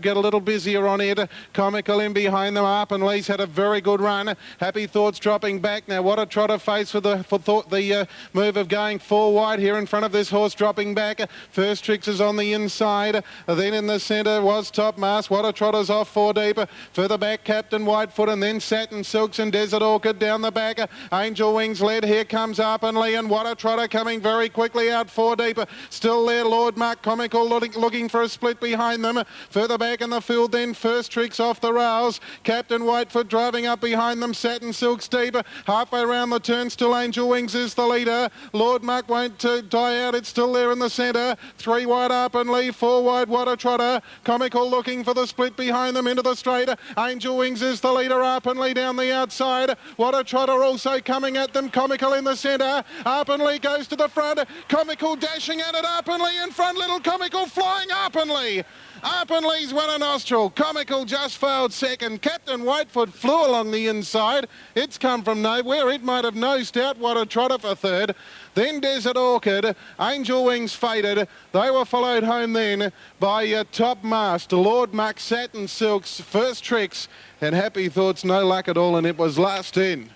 Get a little busier on it. Comical in behind them. Up and Lee's had a very good run. Happy Thoughts dropping back now. What a trotter face for the move of going 4 wide here in front of this horse dropping back. First Tricks is on the inside. Then in the centre was Top Mask. What a trotter's off 4 deep. Further back Captain Whitefoot and then Satin Silks and Desert Orchid down the back. Angel Wings led. Here comes Up and Lee and What a Trotter coming very quickly out 4 deep. Still there Lord Mark Comical looking for a split behind them. Further back in the field then First Tricks off the rails. Captain Whitefoot driving up behind them. Satin Silks deep. Halfway around the turn still Angel Wings is the leader. Lord Mark won't die out. It's still there in the centre. 3 wide Up and Lee. 4 wide What a Trotter. Comical looking for the split behind them into the straight. Angel Wings is the leader. Up and Lee down the outside. What a Trotter also coming at them. Comical in the centre. Up and Lee goes to the front. Comical dashing at it. Up and Lee in front. Little Comical flying Up and Lee. Up and Lee's won a nostril. Comical just failed second. Captain Whitefoot flew along the inside. It's come from nowhere. It might have nosed out. What a Trotter for third. Then Desert Orchid. Angel Wings faded. They were followed home then by Top Mast, Lord Mark, Satin Silks, First Tricks, and Happy Thoughts. No luck at all, and it was last in.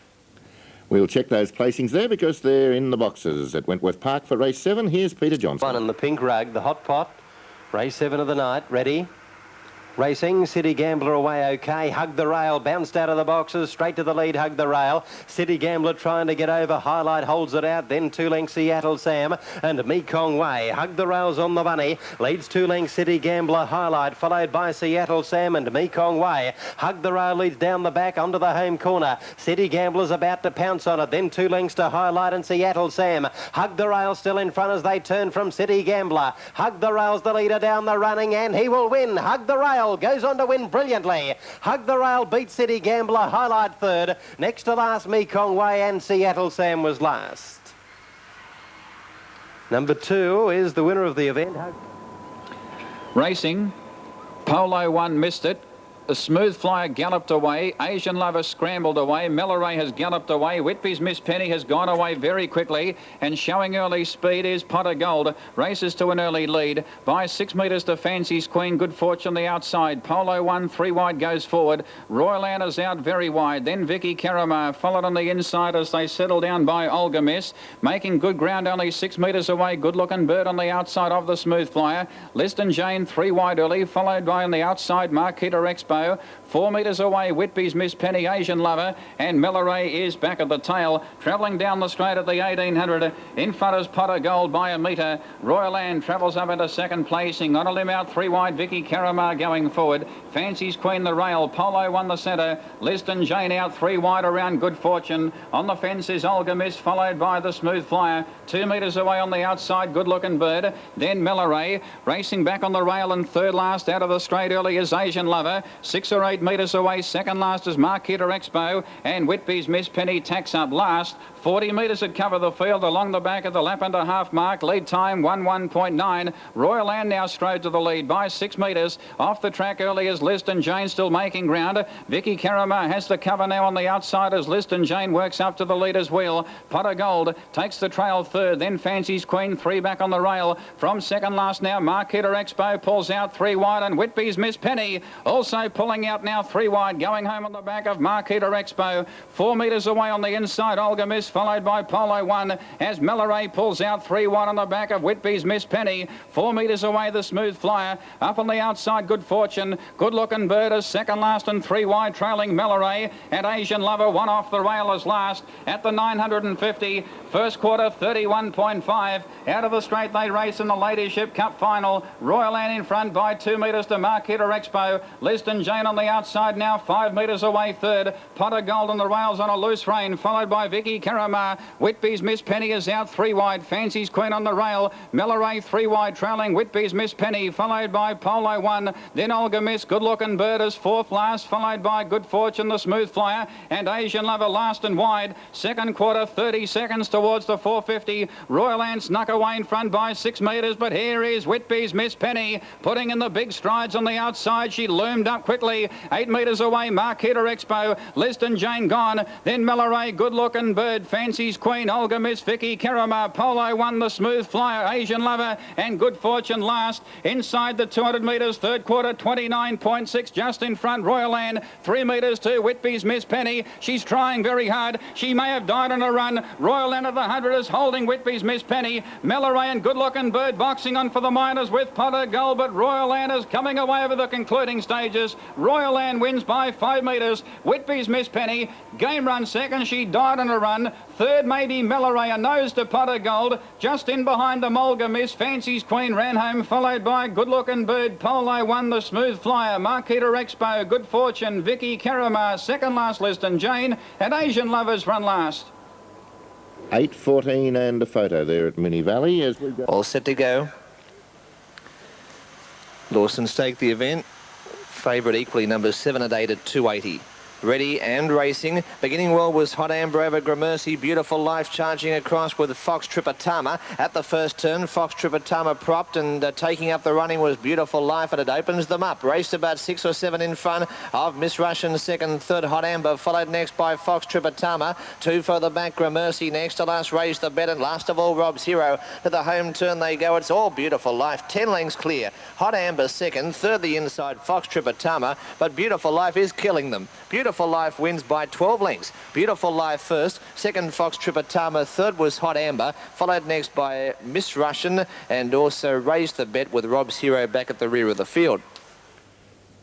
We'll check those placings there because they're in the boxes at Wentworth Park for race 7. Here's Peter Johnson. One in the pink rug, the hot pot. Race 7 of the night, ready. Racing, City Gambler away okay. Hug the Rail, bounced out of the boxes, straight to the lead, Hug the Rail. City Gambler trying to get over, Highlight holds it out, then 2 lengths Seattle Sam and Mekong Way. Hug the Rail's on the bunny, leads 2 lengths City Gambler, Highlight, followed by Seattle Sam and Mekong Way. Hug the Rail leads down the back onto the home corner. City Gambler's about to pounce on it, then 2 lengths to Highlight and Seattle Sam. Hug the Rail still in front as they turn from City Gambler. Hug the Rail's the leader down the running and he will win. Hug the Rail goes on to win brilliantly. Hug the Rail beats City Gambler, Highlight third. Next to last, Mekong Way and Seattle Sam was last. Number 2 is the winner of the event. Racing, Polo 1 missed it. The Smooth Flyer galloped away. Asian Lover scrambled away. Melloray has galloped away. Whitby's Miss Penny has gone away very quickly. And showing early speed is Pot of Gold. Races to an early lead. By 6 metres to Fancy's Queen. Good Fortune the outside. Polo 1, 3 wide goes forward. Royal Anne is out very wide. Then Vicky Caramar followed on the inside as they settle down by Olga Miss. Making good ground only 6 metres away. Good looking Bird on the outside of the Smooth Flyer. Liston Jane 3 wide early. Followed by on the outside Marquita Expo. 4 metres away, Whitby's Miss Penny, Asian Lover, and Melloray is back at the tail, travelling down the straight at the 1800. In front is Pot of Gold by a metre. Royal Anne travels up into second placing. On a limb out 3 wide, Vicky Caramar going forward. Fancy's Queen the rail. Polo won the centre. Liston Jane out 3 wide around Good Fortune. On the fence is Olga Miss, followed by the Smooth Flyer. 2 metres away on the outside, Good Looking Bird. Then Melloray racing back on the rail, and third last out of the straight early is Asian Lover. 6 or 8 metres away, second last is Marquita Expo, and Whitby's Miss Penny tacks up last. 40 metres had cover the field along the back of the lap and a half mark. Lead time 1:1.9. Royal Anne now strode to the lead by 6 metres. Off the track early is Liston Jane still making ground. Vicky Caramar has the cover now on the outside as Liston Jane works up to the leader's wheel. Pot of Gold takes the trail third, then Fancy's Queen 3 back on the rail. From second last now, Marquita Expo pulls out 3 wide, and Whitby's Miss Penny also pulling out now 3 wide, going home on the back of Marquita Expo. 4 metres away on the inside, Olga Miss, followed by Polo 1 as Melloray pulls out 3 wide on the back of Whitby's Miss Penny. 4 metres away, the Smooth Flyer. Up on the outside, Good Fortune. Good Looking Bird is second last and 3 wide, trailing Melloray. And Asian Lover 1 off the rail as last at the 950. First quarter 31.5. Out of the straight they race in the Ladyship Cup final. Royal Anne in front by 2 metres to Marquita Expo. Liston Jane on the outside now, 5 metres away third. Pot of Gold on the rails on a loose rein, followed by Vicky Caramar. Whitby's Miss Penny is out 3 wide. Fancy's Queen on the rail. Melloray 3 wide, trailing Whitby's Miss Penny, followed by Polo 1. Then Olga Miss, Good Looking Bird is 4th last, followed by Good Fortune, the Smooth Flyer, and Asian Lover last and wide. Second quarter 30 seconds towards the 450. Royal Anne snuck away in front by 6 metres, but here is Whitby's Miss Penny putting in the big strides on the outside. She loomed up quickly. 8 metres away, Marquita Expo. Liston Jane gone. Then Melloray, Good Looking Bird. Fancy's Queen, Olga Miss, Vicky Karamar, Polo 1, the Smooth Flyer, Asian Lover, and Good Fortune last. Inside the 200 metres, third quarter, 29.6, just in front, Royal Land, 3 metres to Whitby's Miss Penny. She's trying very hard. She may have died on a run. Royal Land of the 100 is holding Whitby's Miss Penny. Melloray and Good Looking Bird boxing on for the minors with Pot of Gold, but Royal Land is coming away over the concluding stages. Royal Land wins by 5 metres. Whitby's Miss Penny, Game Run second, she died on a run. Third, maybe Melloray, a nose to Pot of Gold. Just in behind the Mulga Miss, Fancy's Queen ran home, followed by Good Looking Bird, Polo 1, the Smooth Flyer, Marquita Expo, Good Fortune, Vicky Karamar, second last list, and Jane, and Asian Lovers run last. 8:14 and a photo there at Moonee Valley as we go. All set to go. Lawson staked the event. Favourite equally, numbers 7 and 8 at 280. Ready and racing. Beginning well was Hot Amber over Gramercy. Beautiful Life charging across with Fox Tripitama. At the first turn, Fox Tripitama propped and taking up the running was Beautiful Life, and it opens them up. Raced about 6 or 7 in front of Miss Russian second, third Hot Amber, followed next by Fox Tripitama. 2 further back, Gramercy next to last. Race the bet, and last of all, Rob's Hero. To the home turn they go. It's all Beautiful Life. 10 lengths clear. Hot Amber second, third the inside, Fox Tripitama, but Beautiful Life is killing them. Beautiful Life wins by 12 lengths. Beautiful Life first, second Fox Tripitama, third was Hot Amber, followed next by Miss Russian, and also raised the bet with Rob's Hero back at the rear of the field.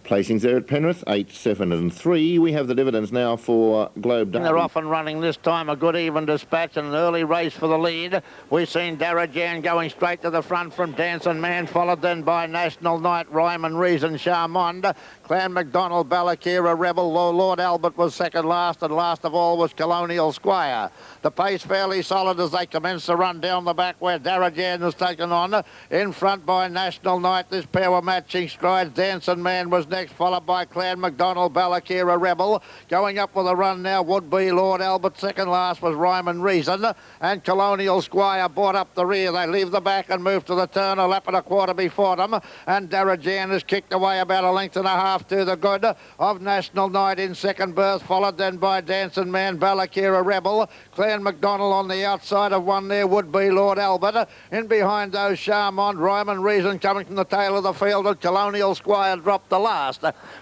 Placings there at Penrith, 8, 7 and 3. We have the dividends now for Globe Derby. They're off and running this time. A good even dispatch and an early race for the lead. We've seen Darajan going straight to the front from Dancing Man, followed then by National Night, Rhyme and Reason, Charmond, Clan McDonald, Ballakira, Rebel, Lord Albert was second last, and last of all was Colonial Squire. The pace fairly solid as they commence to run down the back where Darajan is taken on. In front by National Night, this pair were matching strides. Dancing Man was next, followed by Clan McDonald, Ballakira, Rebel. Going up with a run now would be Lord Albert. Second last was Rhyme and Reason, and Colonial Squire brought up the rear. They leave the back and move to the turn, a lap and a quarter before them, and Darajan is kicked away about a length and a half to the good of National Night in second berth, followed then by Dancing Man, Ballakira, Rebel. Clan McDonald on the outside of one there would be Lord Albert. In behind those, Charmond, Rhyme and Reason coming from the tail of the field, and Colonial Squire dropped the last.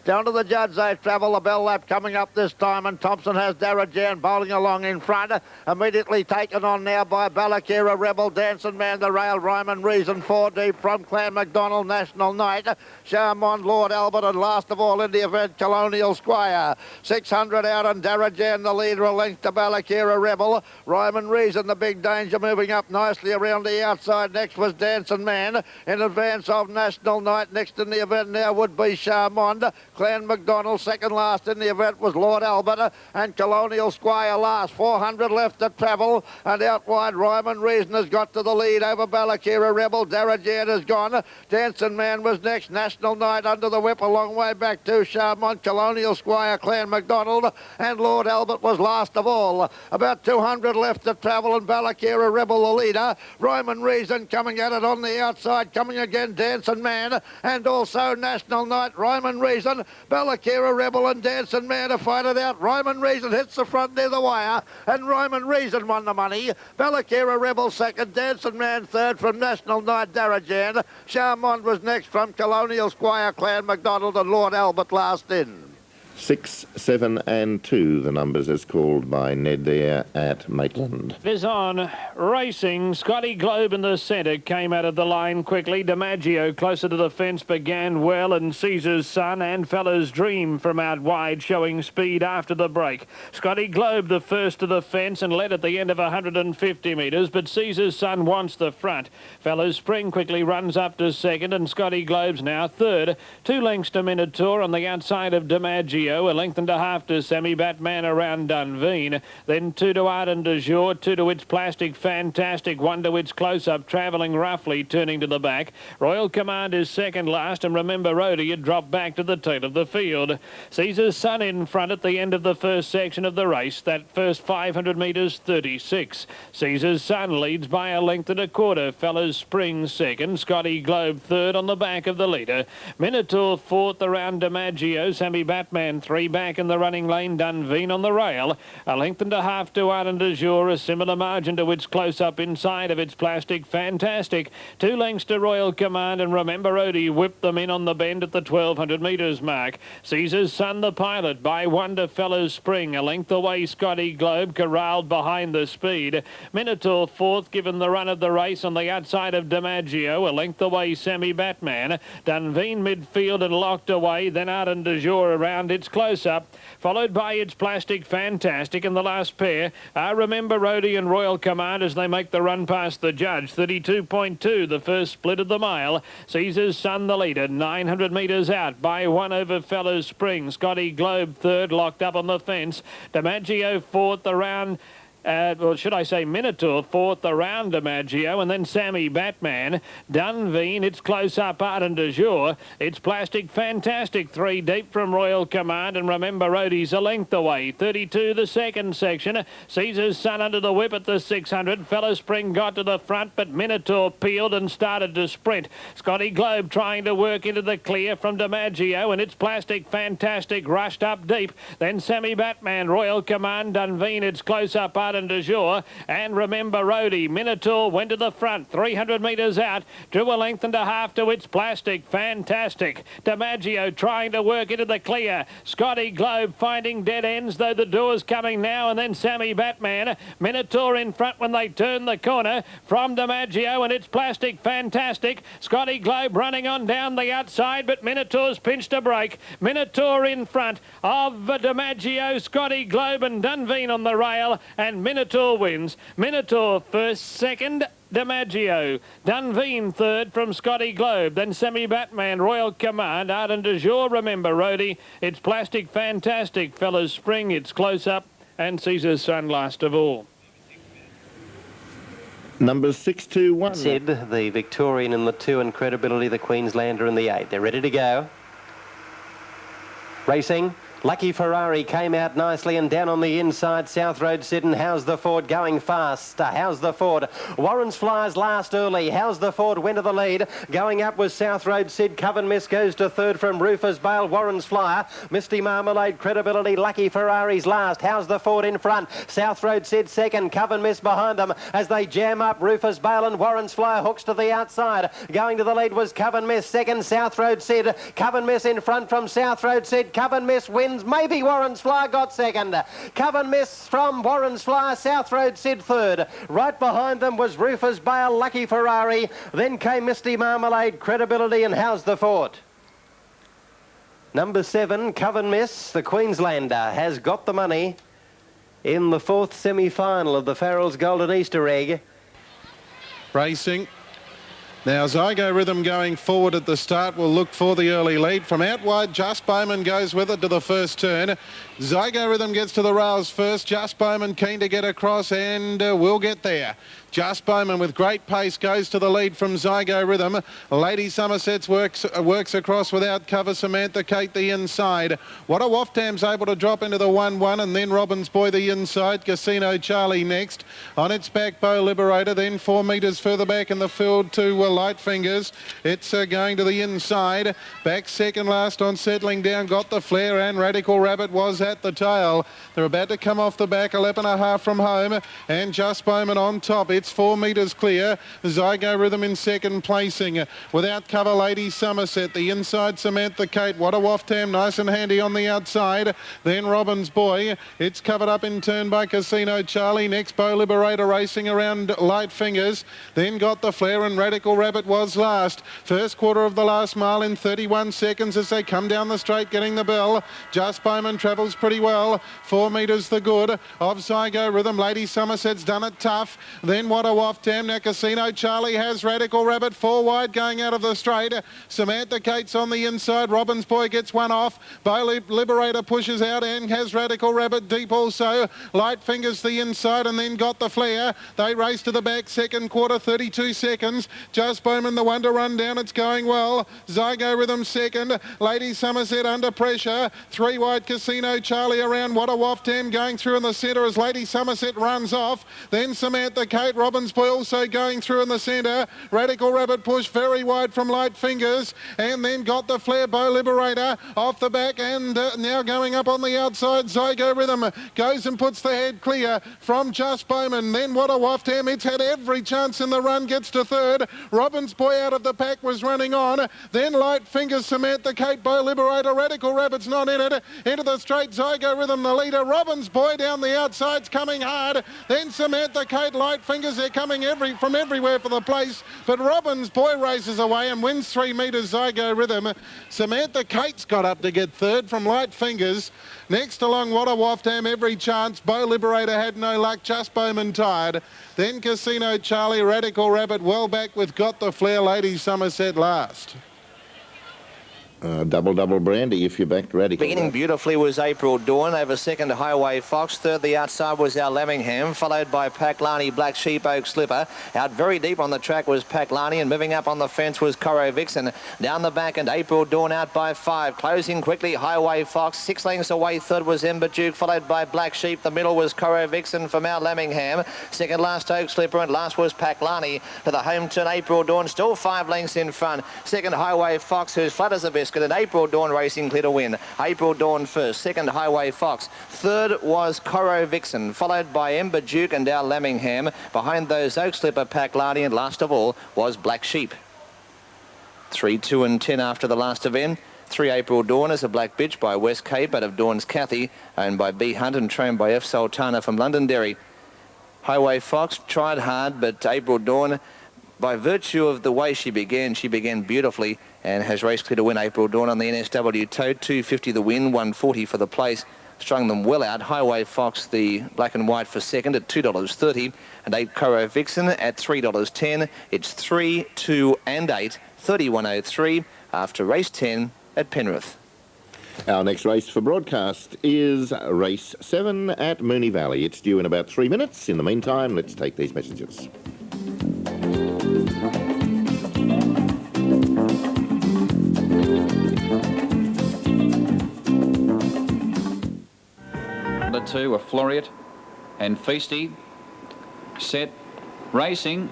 Down to the judge they travel, the bell lap coming up this time, and Thompson has Darajan bowling along in front. Immediately taken on now by Ballakira, Rebel, Dancing Man, the rail, Rhyme and Reason, 4 deep from Clan McDonald, National Night, Charmond, Lord Albert, and last of all in the event, Colonial Squire. 600 out, and Darajan the leader, a length to Ballakira, Rebel. Rhyme and Reason the big danger, moving up nicely around the outside. Next was Dancing Man in advance of National Night. Next in the event now would be Charmond. Clan McDonald second last in the event was Lord Albert, and Colonial Squire last. 400 left to travel, and out wide Rhyme and Reason has got to the lead over Ballakira, Rebel. Darajan has gone. Dancing Man was next. National Night under the whip a long way back to Charmont, Colonial Squire, Clan McDonald, and Lord Albert was last of all. About 200 left to travel, and Ballakira, Rebel the leader. Rhyme and Reason coming at it on the outside, coming again Dancing Man, and also National Night, Rhyme and Reason. Ballakira, Rebel and Dancing Man to fight it out. Rhyme and Reason hits the front near the wire, and Rhyme and Reason won the money. Ballakira, Rebel second, Dancing Man third from National Night, Darajan. Charmond was next from Colonial Squire, Clan McDonald, and Lord Albert last in. 6, 7 and 2, the numbers as called by Ned there at Maitland. Vizon racing. Scotty Globe in the centre came out of the line quickly. DiMaggio closer to the fence began well, and Caesar's Son and Fella's Dream from out wide showing speed after the break. Scotty Globe the first to the fence and led at the end of 150 metres, but Caesar's Son wants the front. Fella's Spring quickly runs up to second, and Scotty Globe's now third. 2 lengths to Minotaur on the outside of DiMaggio. A length and a half to Sammy Batman around Dunveen. Then 2 to Arden de Jour, 2 to Its Plastic Fantastic, 1 to Its Close-Up, travelling roughly, turning to the back. Royal Command is second last, and Remember Rhodey had dropped back to the tail of the field. Caesar's Son in front at the end of the first section of the race. That first 500 metres, 36. Caesar's Son leads by a length and a quarter. Fella's Spring second. Scotty Globe third on the back of the leader. Minotaur fourth around DiMaggio. Sammy Batman and 3 back in the running lane. Dunveen on the rail. A length and a half to Ardent Azure. A similar margin to its close-up inside of its Plastic Fantastic. 2 lengths to Royal Command, and Remember Odie whipped them in on the bend at the 1200 metres mark. Caesar's Son, the pilot, by 1 to Fellows Spring. A length away, Scotty Globe, corralled behind the speed. Minotaur fourth, given the run of the race on the outside of DiMaggio. A length away, Sammy Batman. Dunveen midfield and locked away. Then Ardent Azure around its close-up, followed by its Plastic Fantastic. And the last pair are Remember Odie and Royal Command as they make the run past the judge. 32.2, the first split of the mile. Caesar's Son, the leader, 900 metres out by 1 over Fellows Spring. Scotty Globe third, locked up on the fence. DiMaggio fourth around. Or should I say Minotaur fourth around DiMaggio, and then Sammy Batman. Dunveen, it's close up, Ardent Azure. It's Plastic Fantastic, 3 deep from Royal Command, and Remember Odie's a length away. 32 the second section. Caesar's Son under the whip at the 600. Fellow Spring got to the front, but Minotaur peeled and started to sprint. Scotty Globe trying to work into the clear from DiMaggio, and it's Plastic Fantastic rushed up deep. Then Sammy Batman, Royal Command, Dunveen, it's close up, Ardent Azure, and Remember Odie. Minotaur went to the front, 300 metres out, drew a length and a half to its Plastic Fantastic. DiMaggio trying to work into the clear. Scotty Globe finding dead ends, though the door's coming now, and then Sammy Batman. Minotaur in front when they turn the corner from DiMaggio, and it's Plastic Fantastic. Scotty Globe running on down the outside, but Minotaur's pinched a break. Minotaur in front of DiMaggio, Scotty Globe and Dunveen on the rail, and Minotaur wins. Minotaur first, second, DiMaggio. Dunveen third from Scotty Globe. Then Sammy Batman, Royal Command, Ardent Azure, Remember Odie. It's Plastic Fantastic, Fellows Spring, it's close up, and Caesar's Son last of all. Number 621. Sid, the Victorian in the 2, and Credibility, the Queenslander in the 8. They're ready to go. Racing. Lucky Ferrari came out nicely, and down on the inside, South Road Sid and How's the Ford going fast. How's the Ford? Warren's Flyers last early. How's the Ford went to the lead. Going up was South Road Sid. Coven Miss goes to third from Rufus Bale. Warren's Flyer. Misty Marmalade, Credibility. Lucky Ferrari's last. How's the Ford in front. South Road Sid second. Coven Miss behind them as they jam up. Rufus Bale and Warren's Flyer hooks to the outside. Going to the lead was Coven Miss second. South Road Sid. Coven Miss in front from South Road Sid. Coven Miss wins. Maybe Warren's Flyer got second. Coven Miss from Warren's Flyer. South Road Sid third. Right behind them was Rufus Bale, Lucky Ferrari. Then came Misty Marmalade, Credibility, and How's the Fort. Number 7, Coven Miss, the Queenslander, has got the money in the 4th semi-final of the Farrell's Golden Easter Egg. Racing. Now, Zygo Rhythm going forward at the start will look for the early lead. From out wide, Just Bowman goes with it to the first turn. Zygo Rhythm gets to the rails first. Just Bowman keen to get across and will get there. Just Bowman with great pace goes to the lead from Zygo Rhythm. Lady Somerset's works across without cover. Samantha Kate the inside. What a Waftam's able to drop into the 1-1, and then Robbins Boy the inside. Casino Charlie next. On its back, Bow Liberator. Then 4 metres further back in the field to Light Fingers. It's going to the inside. Back second last on settling down. Got the flare, and Radical Rabbit was at the tail. They're about to come off the back. 11.5 from home, and Just Bowman on top. It's 4 metres clear. Zygo Rhythm in second placing. Without cover, Lady Somerset. The inside, Samantha Kate. What a Waftam, nice and handy on the outside. Then Robbins Boy. It's covered up in turn by Casino Charlie. Next, Bow Liberator racing around Light Fingers. Then got the flare, and Radical Rabbit was last. First quarter of the last mile in 31 seconds as they come down the straight, getting the bell. Just Bowman travels pretty well. 4 metres the good of Zygo Rhythm. Lady Somerset's done it tough. Then What a Waftam. Now Casino Charlie has Radical Rabbit 4 wide going out of the straight. Samantha Kate's on the inside. Robbins Boy gets one off. Bow Liberator pushes out and has Radical Rabbit deep also. Light Fingers the inside and then got the flare. They race to the back. Second quarter, 32 seconds. Just Bowman the one to run down. It's going well. Zygo Rhythm second. Lady Somerset under pressure. 3 wide Casino Charlie around. What a Waftam going through in the centre as Lady Somerset runs off. Then Samantha Kate Robin's Boy also going through in the centre. Radical Rabbit pushed very wide from Light Fingers, and then got the Flair Bow Liberator off the back, and now going up on the outside. Zygo Rhythm goes and puts the head clear from Just Bowman. Then What a Waftam. It's had every chance in the run, gets to third. Robin's Boy out of the pack was running on. Then Light Fingers, Samantha Kate, Bow Liberator. Radical Rabbit's not in it. Into the straight, Zygo Rhythm the leader. Robin's Boy down the outside's coming hard. Then Samantha Kate, Light Fingers, they're coming from everywhere for the place. But Robin's Boy races away and wins 3 metres. Zygo Rhythm. Samantha Kate's got up to get third from Light Fingers. Next along, What a Waftam, every chance. Bow Liberator had no luck. Just Bowman tired. Then Casino Charlie, Radical Rabbit well back with Got the Flair. Lady Somerset last. Double brandy if you backed Radical. Beginning beautifully was April Dawn. Over second, Highway Fox. Third, the outside was our Lemmingham, followed by Paclani, Black Sheep, Oak Slipper. Out very deep on the track was Paclani, and moving up on the fence was Coro Vixen. Down the back, and April Dawn out by 5. Closing quickly, Highway Fox. 6 lengths away. Third was Ember Duke, followed by Black Sheep. The middle was Coro Vixen from our Lemmingham. Second last, Oak Slipper, and last was Paclani. To the home turn, April Dawn, still 5 lengths in front. Second, Highway Fox, who's flat as a biscuit, and April Dawn Racing clear to win. April Dawn first, second Highway Fox. Third was Coro Vixen, followed by Ember Duke and our Lemmingham. Behind those, Oak Slipper, Paclani, and last of all was Black Sheep. 3, 2 and 10 after the last event. 3 April Dawn is a Black Bitch by West Cape, out of Dawn's Cathy, owned by B Hunt and trained by F Sultana from Londonderry. Highway Fox tried hard, but April Dawn, by virtue of the way she began beautifully and has raced clear to win. April Dawn on the NSW Toad, 250 the win, 140 for the place. Strung them well out. Highway Fox, the black and white, for second at $2.30, and 8 Coro Vixen at $3.10. It's 3, 2 and 8, 31.03 after race 10 at Penrith. Our next race for broadcast is race 7 at Moonee Valley. It's due in about 3 minutes. In the meantime, let's take these messages. The 2 are Floriat and Feasty. Set, racing.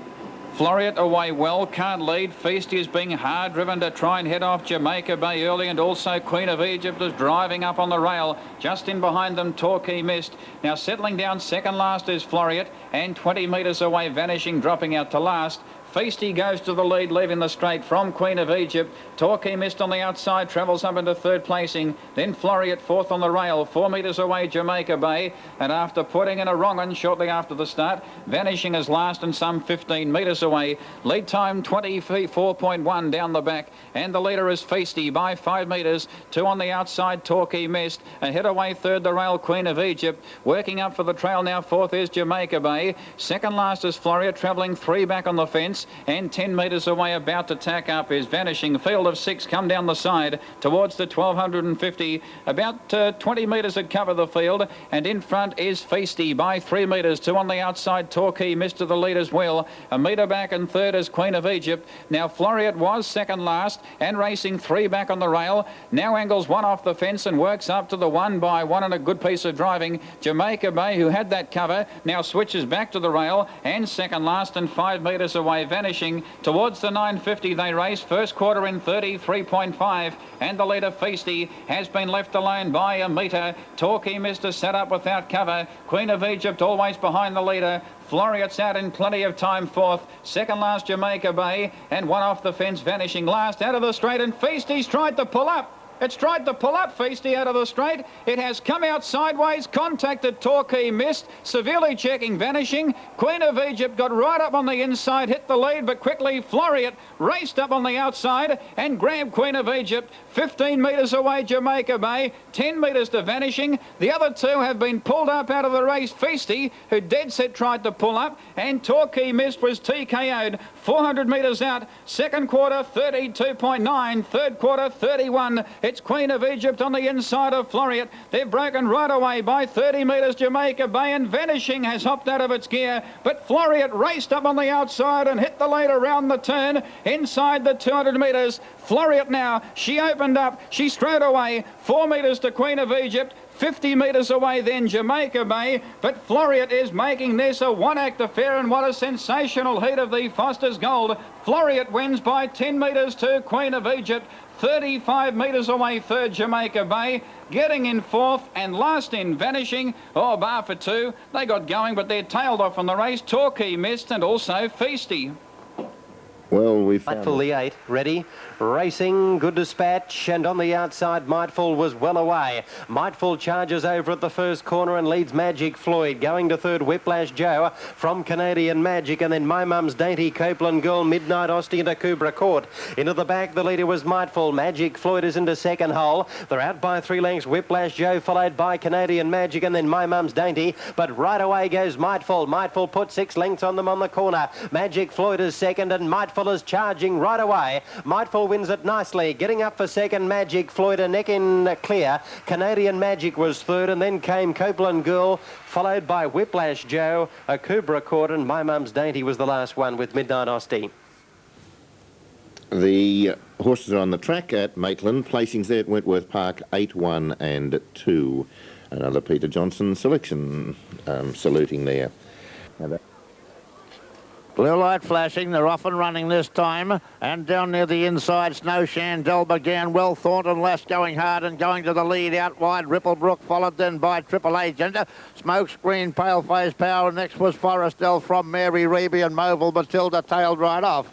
Floriat away well, can't lead. Feasty is being hard driven to try and head off Jamaica Bay early, and also Queen of Egypt is driving up on the rail. Just in behind them, Torquay Mist. Now settling down second last is Floriat, and 20 metres away, Vanishing, dropping out to last. Feasty goes to the lead, leaving the straight from Queen of Egypt. Torquay Mist on the outside, travels up into third placing. Then Floriat fourth on the rail, 4 metres away, Jamaica Bay. And after putting in a wrong one shortly after the start, Vanishing is last and some 15 metres away. Lead time 24.1 down the back. And the leader is Feasty by 5 metres. 2 on the outside, Torquay Mist. Ahead away third, the rail, Queen of Egypt. Working up for the trail now, fourth is Jamaica Bay. Second last is Floriat, travelling 3 back on the fence. And 10 metres away, about to tack up, is Vanishing. Field of 6 come down the side towards the 1250. About 20 metres that cover the field. And in front is Feasty by 3 metres. 2 on the outside, Torquay Mist to the lead as well. A metre back, and third is Queen of Egypt. Now Floriat was second last and racing 3 back on the rail. Now angles 1 off the fence and works up to the 1 by 1 and a good piece of driving. Jamaica Bay, who had that cover, now switches back to the rail and second last and 5 metres away. Vanishing towards the 950 they race. First quarter in 33.5, and the leader Feasty has been left alone by a metre. Torquay Mist is set up without cover. Queen of Egypt always behind the leader. Floriat's out in plenty of time fourth. Second last Jamaica Bay, and 1 off the fence, Vanishing last out of the straight, and Feasty's tried to pull up. It's tried to pull up Feasty out of the straight. It has come out sideways, contacted Torquay Mist, severely checking Vanishing. Queen of Egypt got right up on the inside, hit the lead, but quickly Floriat raced up on the outside and grabbed Queen of Egypt. 15 metres away, Jamaica Bay, 10 metres to Vanishing. The other 2 have been pulled up out of the race. Feasty, who dead set tried to pull up, and Torquay Mist was TKO'd 400 metres out. Second quarter 32.9, third quarter 31. It's Queen of Egypt on the inside of Floriat. They've broken right away by 30 metres, Jamaica Bay, and Vanishing has hopped out of its gear, but Floriat raced up on the outside and hit the lead around the turn inside the 200 metres. Floriat now, she opened up, she strode away, 4 metres to Queen of Egypt, 50 metres away then Jamaica Bay, but Floriat is making this a one-act affair, and what a sensational heat of the Foster's Gold. Floriat wins by 10 metres to Queen of Egypt. 35 metres away third Jamaica Bay, getting in fourth, and last in Vanishing. Oh, bar for two. They got going, but they're tailed off on the race. Torquay missed, and also Feasty. Well, we found... Mightful the 8, ready, racing, Good Dispatch, and on the outside Mightful was well away. Mightful charges over at the first corner and leads Magic Floyd. Going to third, Whiplash Joe from Canadian Magic, and then My Mum's Dainty, Copeland Girl, Midnight Austin to Kubra Court. Into the back, the leader was Mightful. Magic Floyd is into second hole. They're out by 3 lengths, Whiplash Joe followed by Canadian Magic, and then My Mum's Dainty, but right away goes Mightful. Mightful put 6 lengths on them on the corner. Magic Floyd is second, and Mightful is charging right away. Mightful wins it nicely. Getting up for second, Magic Floyd, a neck in clear. Canadian Magic was third, and then came Copeland Girl, followed by Whiplash Joe, a Kubra Court, and My Mum's Dainty was the last one with Midnight Austin. The horses are on the track at Maitland. Placings there at Wentworth Park, 8, 1 and 2. Another Peter Johnson selection saluting there. Blue light flashing, they're off and running this time, and down near the inside, Snow Chandel began well. Thornton Lass going hard and going to the lead out wide. Ripplebrook followed then by Triple Agent. Smokescreen, Paleface Power, next was Forestell from Mary Reeby, and Mobile Matilda tailed right off.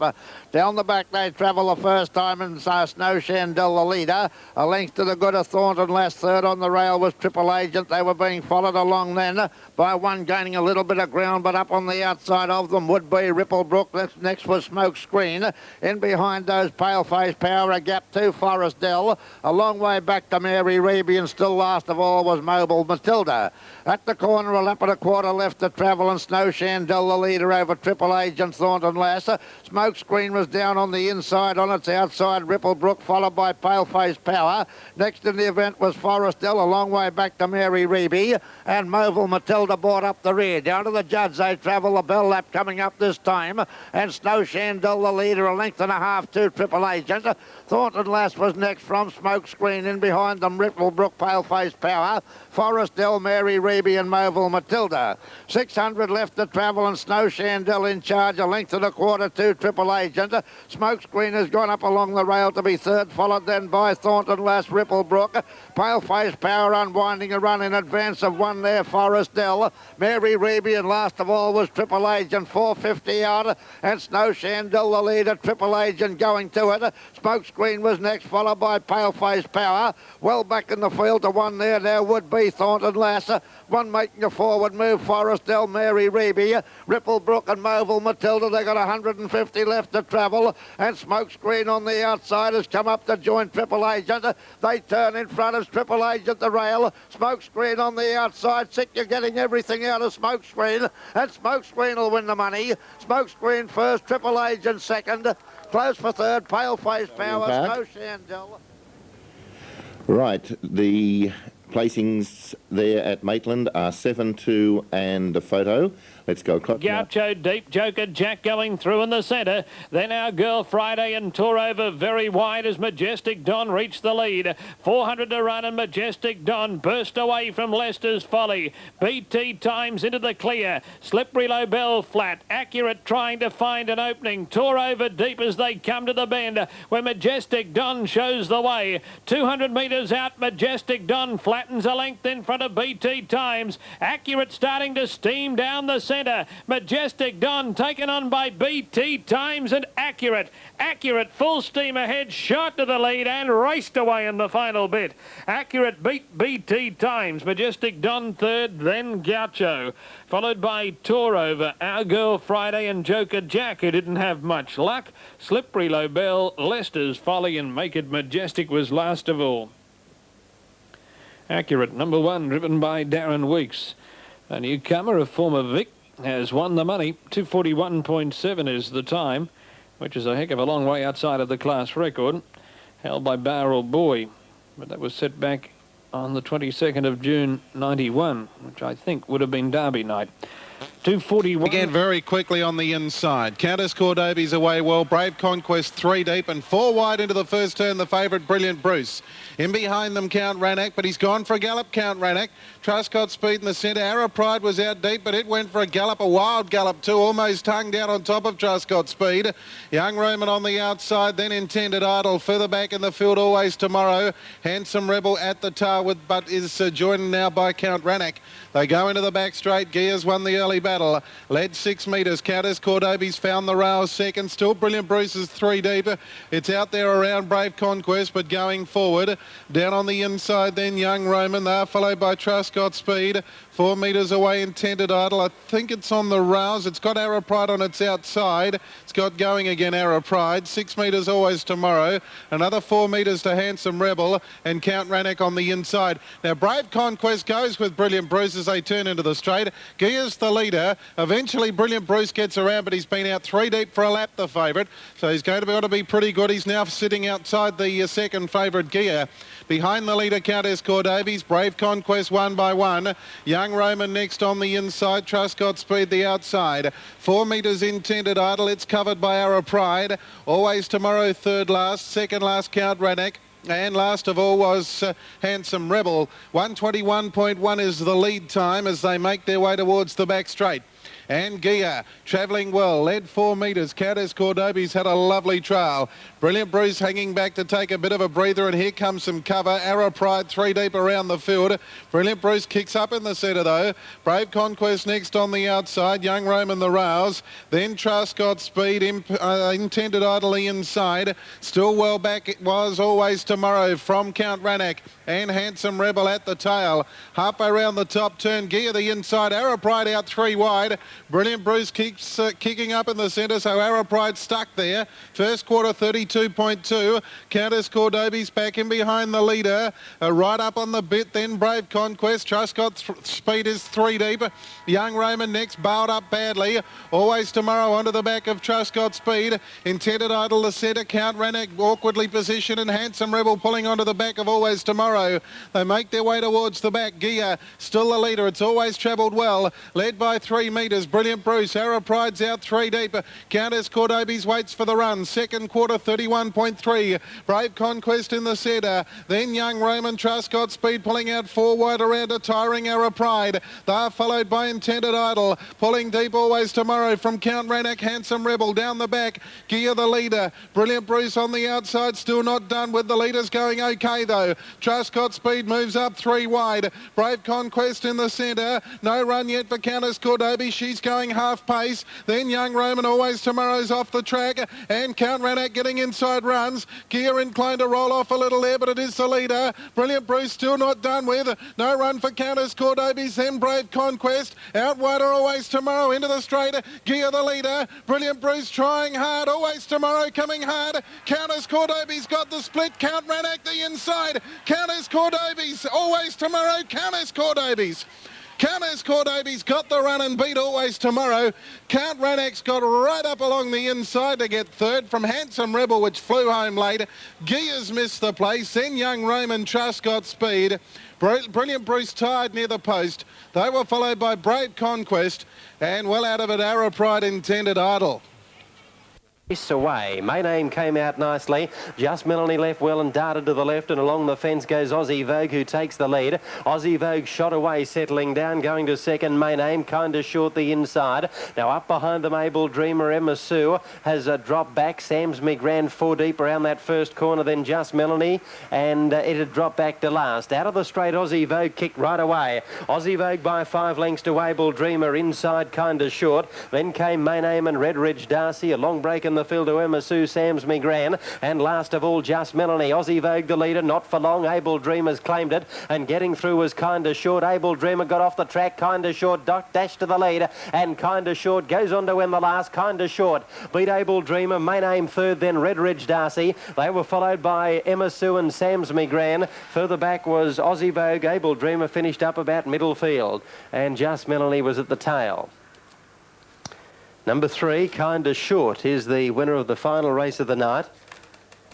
Down the back they travel the first time, and Snow Chandel the leader. A length to the good of Thornton Lass. Third on the rail was Triple Agent. They were being followed along then by one gaining a little bit of ground, but up on the outside of them would be Ripplebrook. Next was Smokescreen. In behind those, Paleface Power, a gap to Forestell. A long way back to Mary Reeby, and still last of all was Mobile Matilda. At the corner, a lap and a quarter left to travel, and Snow Chandel the leader over Triple Agent, Thornton Lass. Smokescreen was down on the inside. On its outside, Ripplebrook, followed by Paleface Power. Next in the event was Forestell, a long way back to Mary Reeby, and Mobile Matilda brought up the rear. Down to the judge they travel, the bell lap coming up this time, and Snow Chandel the leader, a length and a half to Triple Agent. Thornton Lass was next from Smokescreen. In behind them, Ripplebrook, Paleface Power, Forestell, Mary Reeby, and Mobile Matilda. 600 left to travel, and Snow Chandel in charge, a length and a quarter to Triple Agent. Smokescreen has gone up along the rail to be third, followed then by Thornton Lass, Ripplebrook. Paleface Power unwinding a run in advance of one there, Forestell, Mary Reeby, and last of all was Triple Agent, 450 out, and Snow Chandel the leader. Triple Agent going to it. Smokescreen was next, followed by Paleface Power. Well back in the field to one there now would be Thornton Lass. One making a forward move, Forestell, Mary Reeby, Ripplebrook and Mobile Matilda. They got 150 left to travel, and Smokescreen on the outside has come up to join Triple Agent. They turn in front of Triple Agent the rail. Smokescreen on the outside. Sick, you're getting everything out of Smokescreen, and Smokescreen will win the money. Smokescreen first, Triple Agent second. Close for third, Paleface Power, Snow Chandel. Right, the placings there at Maitland are 7, 2 and a photo. Let's go. Gaucho deep, Joker Jack going through in the centre. Then Our Girl Friday and Tour Over very wide as Majestic Don reached the lead. 400 to run, and Majestic Don burst away from Leicester's Folly. BT Times into the clear. Slippery Lobel flat. Accurate trying to find an opening. Tour Over deep as they come to the bend where Majestic Don shows the way. 200 metres out, Majestic Don flattens a length in front of BT Times. Accurate starting to steam down the centre. Majestic Don taken on by BT Times, and Accurate full steam ahead, shot to the lead and raced away in the final bit. Accurate beat BT Times. Majestic Don third, then Gaucho, followed by Tour Over, Our Girl Friday and Joker Jack, who didn't have much luck. Slippery Lobel, Leicester's Folly, and Make It Majestic was last of all. Accurate number 1, driven by Darren Weeks. A newcomer, a former Vic, has won the money. 2:41.7 is the time, which is a heck of a long way outside of the class record, held by Barrel Boy. But that was set back on the 22nd of June 91, which I think would have been Derby night. 241. Again, very quickly on the inside. Countess Cordobi's away well. Brave Conquest 3 deep and 4 wide into the first turn. The favourite, Brilliant Bruce. In behind them, Count Rannoch, but he's gone for a gallop, Count Rannoch. Truscott Speed in the centre. Arrow Pride was out deep, but it went for a gallop, a wild gallop too, almost hung down on top of Truscott Speed. Young Roman on the outside, then Intended Idol. Further back in the field, Always Tomorrow. Handsome Rebel at the tail, but is joined now by Count Rannoch. They go into the back straight. Gears won the early battle. Led 6 metres. Countess Cordobi's found the rails second. Still Brilliant Bruce is 3 deep. It's out there around Brave Conquest, but going forward. Down on the inside then Young Roman. They're followed by Truscott Speed. 4 metres away, Intended Idol. I think it's on the rails. It's got Arrow Pride on its outside. It's got going again, Arrow Pride. 6 metres Always Tomorrow. Another 4 metres to Handsome Rebel and Count Rannoch on the inside. Now, Brave Conquest goes with Brilliant Bruce as they turn into the straight. Gear's the leader. Eventually, Brilliant Bruce gets around, but he's been out 3 deep for a lap, the favourite. So he's going to be able to be pretty good. He's now sitting outside the second favourite, Gear. Behind the leader, Countess Cordobi's. Brave Conquest 1 by 1. Young Roman next on the inside. Truscott Speed the outside. 4 metres Intended Idol. It's covered by Arrow Pride. Always Tomorrow third last. Second last Count Rannoch. And last of all was Handsome Rebel. 1:21.1 is the lead time as they make their way towards the back straight. And Gear travelling well, led 4 metres. Countess Cordobi's had a lovely trail. Brilliant Bruce hanging back to take a bit of a breather, and here comes some cover. Arrow Pride 3 deep around the field. Brilliant Bruce kicks up in the centre though. Brave Conquest next on the outside. Young Roman the rails. Then Truscott Speed, Intended Idol the inside. Still well back it was Always Tomorrow from Count Rannoch and Handsome Rebel at the tail. Halfway around the top turn, Gear the inside. Arrow Pride out 3 wide. Brilliant Bruce keeps kicking up in the centre, so Arrow Pride stuck there. First quarter 32.2. Countess Cordobi's back in behind the leader. Right up on the bit then Brave Conquest. Truscott Speed is 3 deep. Young Roman next, bailed up badly. Always Tomorrow onto the back of Truscott Speed. Intended Idol the centre. Count Rannoch awkwardly positioned and Handsome Rebel pulling onto the back of Always Tomorrow. They make their way towards the back. Gear still the leader. It's always travelled well. Led by 3 metres. Brilliant Bruce. Arrow Pride's out 3 deep. Countess Cordobi's waits for the run. Second quarter 31.3. Brave Conquest in the centre. Then Young Roman. Truscott Speed pulling out 4 wide around a tiring Arrow Pride. They're followed by Intended Idol. Pulling deep Always Tomorrow from Count Rannoch. Handsome Rebel down the back. Gear the leader. Brilliant Bruce on the outside. Still not done with the leaders going okay though. Truscott Speed moves up 3 wide. Brave Conquest in the centre. No run yet for Countess Cordobi. She's going half pace. Then Young Roman. Always Tomorrow's off the track. And Count Rannoch getting inside runs. Gear inclined to roll off a little there, but it is the leader. Brilliant Bruce still not done with. No run for Countess Cordobi's. Then Brave Conquest. Out wide are Always Tomorrow into the straight. Gear the leader. Brilliant Bruce trying hard. Always Tomorrow coming hard. Countess Cordobi's got the split. Count Rannoch the inside. Countess Cordobi's. Always Tomorrow. Countess Cordobi's. Countess Cordobi's got the run and beat Always Tomorrow. Count Rannoch's got right up along the inside to get third from Handsome Rebel, which flew home late. Gears missed the place. Then Young Roman. Truscott Speed. Brilliant Bruce tied near the post. They were followed by Brave Conquest and well out of it Arrow Pride, Intended Idol. Away. Mayname came out nicely. Just Melanie left well and darted to the left, and along the fence goes Aussie Vogue, who takes the lead. Aussie Vogue shot away, settling down, going to second. Mayname kind of short the inside. Now up behind them, Able Dreamer. Emma Sue has dropped back. Sam's Grand 4 deep around that first corner, then Just Melanie, and it had dropped back to last. Out of the straight, Aussie Vogue kicked right away. Aussie Vogue by 5 lengths to Able Dreamer, inside kind of short. Then came Mayname and Red Ridge Darcy. A long break in the field to Emma Sue, Sam's Gran, and last of all Just Melanie. Aussie Vogue the leader, not for long. Able Dreamer's claimed it, and getting through was Kinda Short. Able Dreamer got off the track. Kinda Short dashed to the lead, and Kinda Short goes on to win the last. Kinda Short beat Able Dreamer. Mayname third, then Red Ridge Darcy. They were followed by Emma Sue and Sam's Gran. Further back was Aussie Vogue. Able Dreamer finished up about middle field, and Just Melanie was at the tail. Number 3, Kinda Short, is the winner of the final race of the night.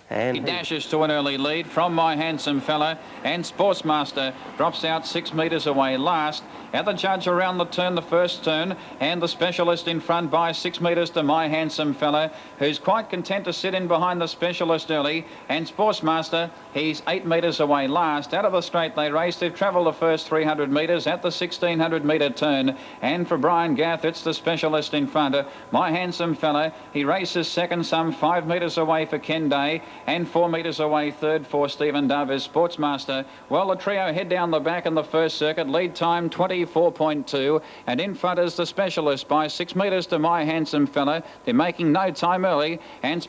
And He dashes to an early lead from My Handsome Fella, and Sportsmaster drops out 6 metres away last. At the judge around the turn, the first turn, and the specialist in front by 6 metres to My Handsome Fella, who's quite content to sit in behind the specialist early. And Sportsmaster, he's 8 metres away last. Out of the straight they race. They've travelled the first 300 metres at the 1600 metre turn. And for Brian Gath, it's the specialist in front. My Handsome Fella, he races second, some 5 metres away for Ken Day, and 4 metres away third for Stephen Dove is Sportsmaster. Well, the trio head down the back in the first circuit. Lead time 24.2, and in front is the specialist by 6 metres to My Handsome Fella. They're making no time early, and